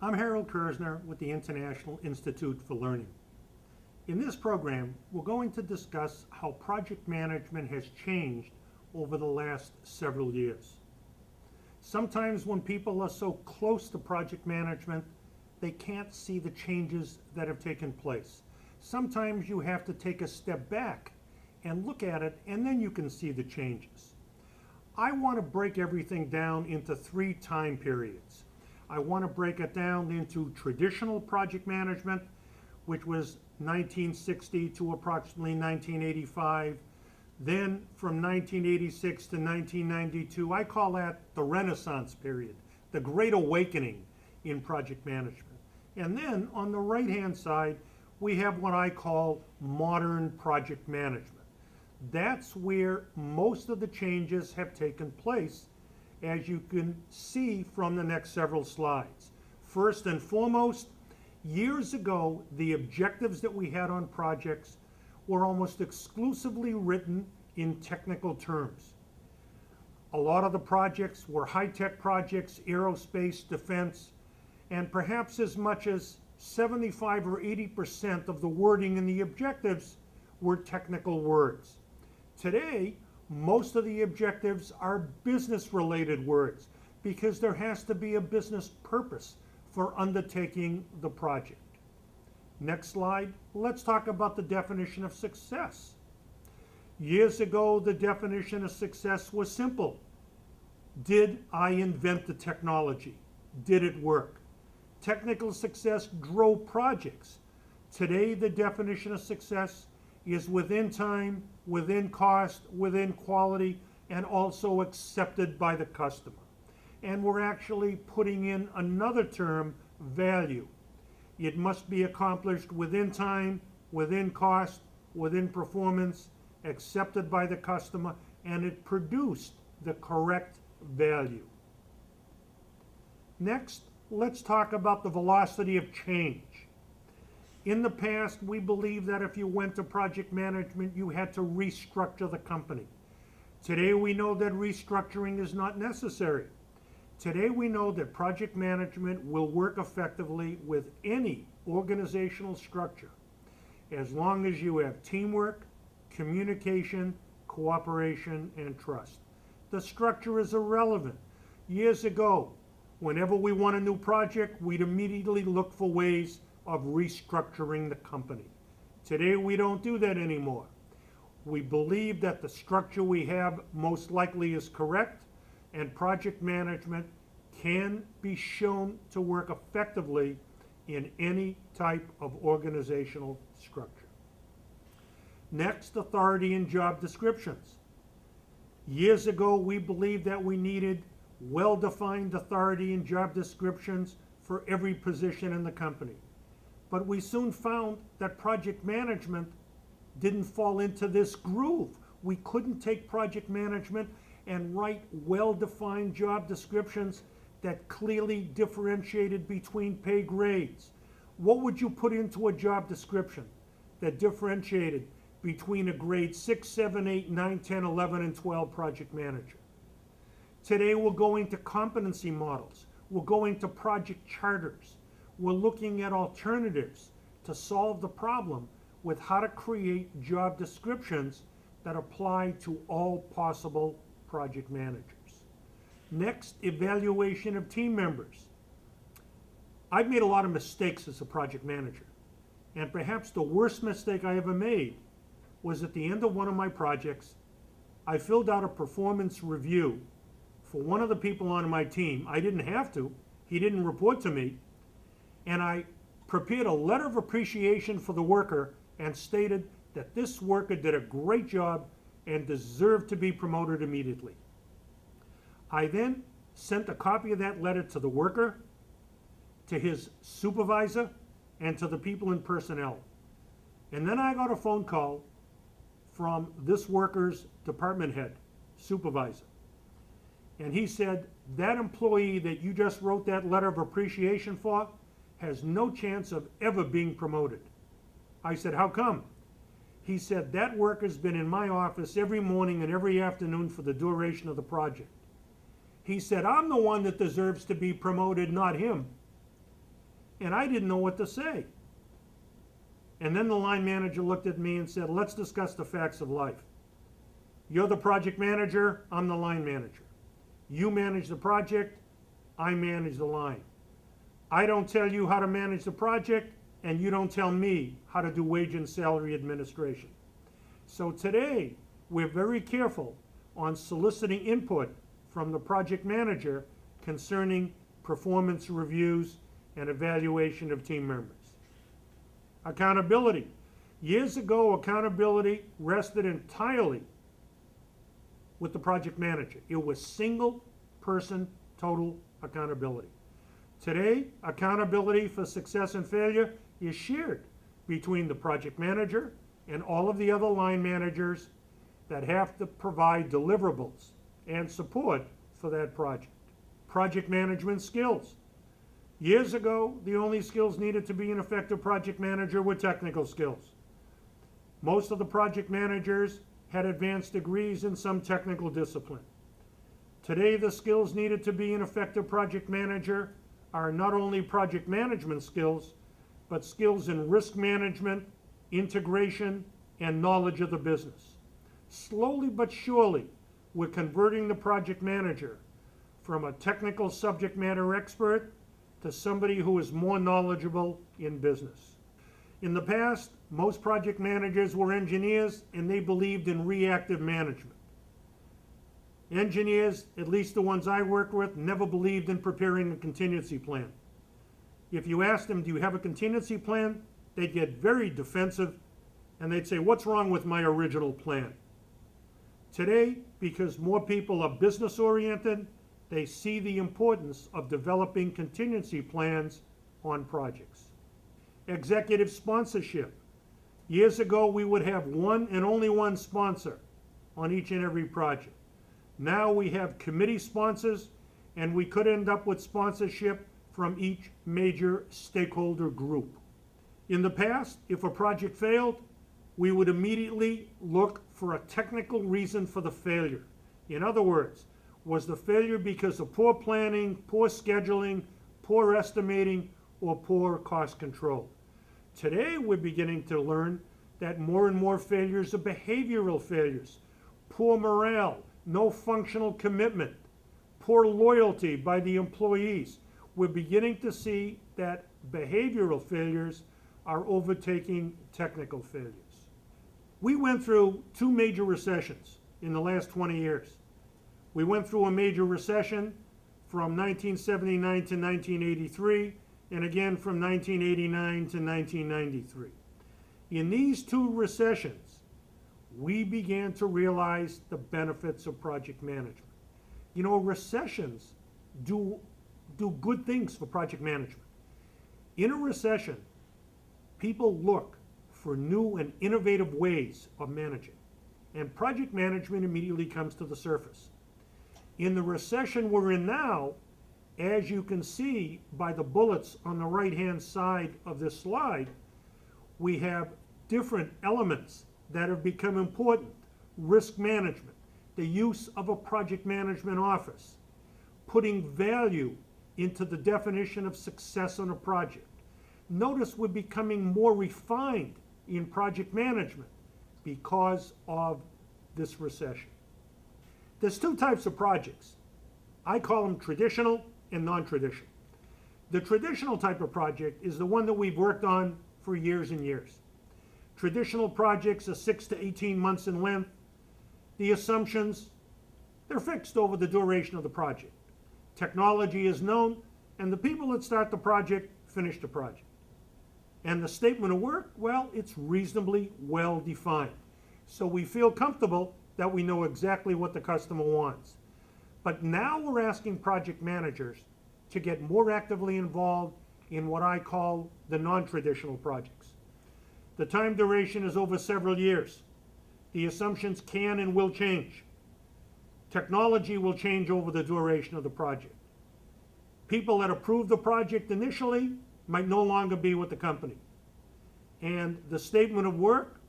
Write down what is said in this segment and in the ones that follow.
I'm Harold Kersner with the International Institute for Learning. In this program, we're going to discuss how project management has changed over the last several years. Sometimes when people are so close to project management, they can't see the changes that have taken place. Sometimes you have to take a step back and look at it, and then you can see the changes. I want to break everything down into 3 time periods. I want to break it down into traditional project management, which was 1960 to approximately 1985. Then from 1986 to 1992, I call that the Renaissance period, the Great Awakening in project management. And then on the right-hand side, we have what I call modern project management. That's where most of the changes have taken place, as you can see from the next several slides. First and foremost, years ago, the objectives that we had on projects were almost exclusively written in technical terms. A lot of the projects were high-tech projects, aerospace, defense, and perhaps as much as 75 or 80% of the wording in the objectives were technical words. Today, most of the objectives are business-related words because there has to be a business purpose for undertaking the project. Next slide, let's talk about the definition of success. Years ago, the definition of success was simple. Did I invent the technology? Did it work? Technical success drove projects. Today, the definition of success is within time, within cost, within quality, and also accepted by the customer. And we're actually putting in another term, value. It must be accomplished within time, within cost, within performance, accepted by the customer, and it produced the correct value. Next, let's talk about the velocity of change. In the past, we believed that if you went to project management, you had to restructure the company. Today, we know that restructuring is not necessary. Today, we know that project management will work effectively with any organizational structure as long as you have teamwork, communication, cooperation, and trust. The structure is irrelevant. Years ago, whenever we won a new project, we'd immediately look for ways of restructuring the company. Today, we don't do that anymore. We believe that the structure we have most likely is correct, and project management can be shown to work effectively in any type of organizational structure. Next, authority and job descriptions. Years ago, we believed that we needed well-defined authority and job descriptions for every position in the company. But we soon found that project management didn't fall into this groove. We couldn't take project management and write well-defined job descriptions that clearly differentiated between pay grades. What would you put into a job description that differentiated between a grade 6, 7, 8, 9, 10, 11, and 12 project manager? Today we're going to competency models. We're going to project charters. We're looking at alternatives to solve the problem with how to create job descriptions that apply to all possible project managers. Next, evaluation of team members. I've made a lot of mistakes as a project manager, and perhaps the worst mistake I ever made was at the end of one of my projects, I filled out a performance review for one of the people on my team. I didn't have to. He didn't report to me. And I prepared a letter of appreciation for the worker and stated that this worker did a great job and deserved to be promoted immediately. I then sent a copy of that letter to the worker, to his supervisor, and to the people in personnel. And then I got a phone call from this worker's department head, supervisor. And he said, that employee that you just wrote that letter of appreciation for has no chance of ever being promoted. I said, how come? He said, that worker's been in my office every morning and every afternoon for the duration of the project. He said, I'm the one that deserves to be promoted, not him. And I didn't know what to say. And then the line manager looked at me and said, let's discuss the facts of life. You're the project manager, I'm the line manager. You manage the project, I manage the line. I don't tell you how to manage the project, and you don't tell me how to do wage and salary administration. So today, we're very careful on soliciting input from the project manager concerning performance reviews and evaluation of team members. Accountability. Years ago, accountability rested entirely with the project manager. It was single person total accountability. Today, accountability for success and failure is shared between the project manager and all of the other line managers that have to provide deliverables and support for that project. Project management skills. Years ago, the only skills needed to be an effective project manager were technical skills. Most of the project managers had advanced degrees in some technical discipline. Today, the skills needed to be an effective project manager are not only project management skills, but skills in risk management, integration, and knowledge of the business. Slowly but surely, we're converting the project manager from a technical subject matter expert to somebody who is more knowledgeable in business. In the past, most project managers were engineers and they believed in reactive management. Engineers, at least the ones I worked with, never believed in preparing a contingency plan. If you asked them, do you have a contingency plan? They'd get very defensive and they'd say, what's wrong with my original plan? Today, because more people are business oriented, they see the importance of developing contingency plans on projects. Executive sponsorship. Years ago, we would have one and only one sponsor on each and every project. Now we have committee sponsors, and we could end up with sponsorship from each major stakeholder group. In the past, if a project failed, we would immediately look for a technical reason for the failure. In other words, was the failure because of poor planning, poor scheduling, poor estimating, or poor cost control? Today, we're beginning to learn that more and more failures are behavioral failures, poor morale, no functional commitment, poor loyalty by the employees. We're beginning to see that behavioral failures are overtaking technical failures. We went through two major recessions in the last 20 years. We went through a major recession from 1979 to 1983, and again from 1989 to 1993. In these two recessions, we began to realize the benefits of project management. You know, recessions do good things for project management. In a recession, people look for new and innovative ways of managing, and project management immediately comes to the surface. In the recession we're in now, as you can see by the bullets on the right-hand side of this slide, we have different elements that have become important. Risk management, the use of a project management office, putting value into the definition of success on a project. Notice we're becoming more refined in project management because of this recession. There's two types of projects. I call them traditional and non-traditional. The traditional type of project is the one that we've worked on for years and years. Traditional projects are 6 to 18 months in length. The assumptions, they're fixed over the duration of the project. Technology is known, and the people that start the project finish the project. And the statement of work, well, it's reasonably well defined. So we feel comfortable that we know exactly what the customer wants. But now we're asking project managers to get more actively involved in what I call the non-traditional projects. The time duration is over several years. The assumptions can and will change. Technology will change over the duration of the project. People that approved the project initially might no longer be with the company. And the statement of work,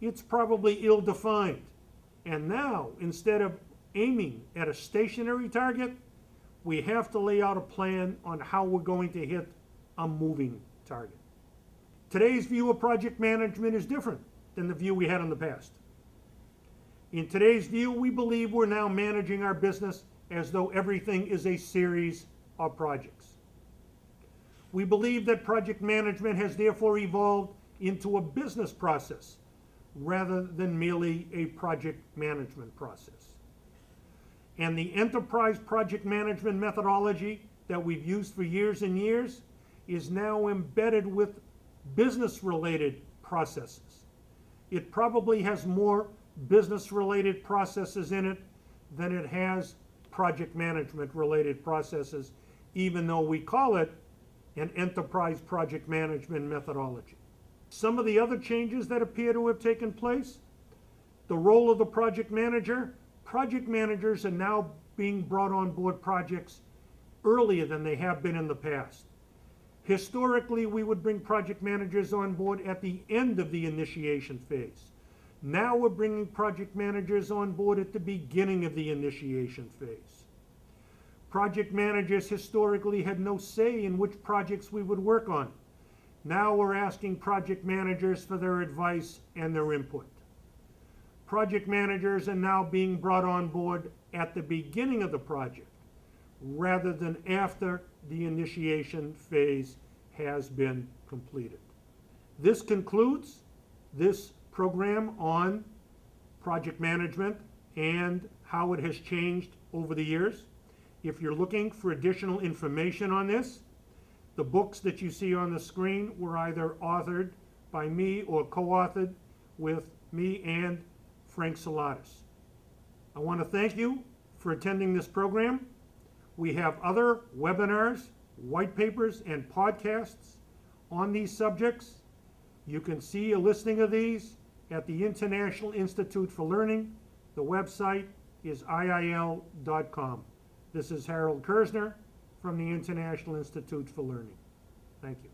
it's probably ill-defined. And now, instead of aiming at a stationary target, we have to lay out a plan on how we're going to hit a moving target. Today's view of project management is different than the view we had in the past. In today's view, we believe we're now managing our business as though everything is a series of projects. We believe that project management has therefore evolved into a business process rather than merely a project management process. And the enterprise project management methodology that we've used for years and years is now embedded with business-related processes. It probably has more business-related processes in it than it has project management-related processes, even though we call it an enterprise project management methodology. Some of the other changes that appear to have taken place, the role of the project managers are now being brought on board projects earlier than they have been in the past. Historically, we would bring project managers on board at the end of the initiation phase. Now we're bringing project managers on board at the beginning of the initiation phase. Project managers historically had no say in which projects we would work on. Now we're asking project managers for their advice and their input. Project managers are now being brought on board at the beginning of the project rather than after the initiation phase has been completed. This concludes this program on project management and how it has changed over the years. If you're looking for additional information on this, the books that you see on the screen were either authored by me or co-authored with me and Frank Salatis. I want to thank you for attending this program. We have other webinars, white papers, and podcasts on these subjects. You can see a listing of these at the International Institute for Learning. The website is iil.com. This is Harold Kersner from the International Institute for Learning. Thank you.